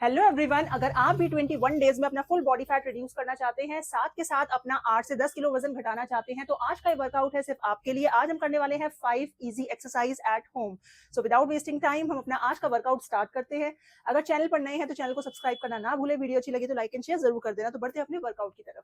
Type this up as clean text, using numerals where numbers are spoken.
Hello everyone, अगर आप भी 21 डेज में अपना फुल बॉडी फैट रिड्यूस करना चाहते हैं, साथ के साथ अपना 8 से 10 किलो वजन घटाना चाहते हैं, तो आज का ये वर्कआउट है सिर्फ आपके लिए। आज हम करने वाले हैं 5 easy exercise at home. So without wasting time हम अपना आज का वर्कआउट स्टार्ट करते हैं। अगर चैनल पर नए हैं तो चैनल को सब्सक्राइब करना ना भूले। वीडियो अच्छी लगी तो लाइक एंड शेयर जरूर कर देना। तो बढ़ते हैं अपने वर्कआउट की तरफ।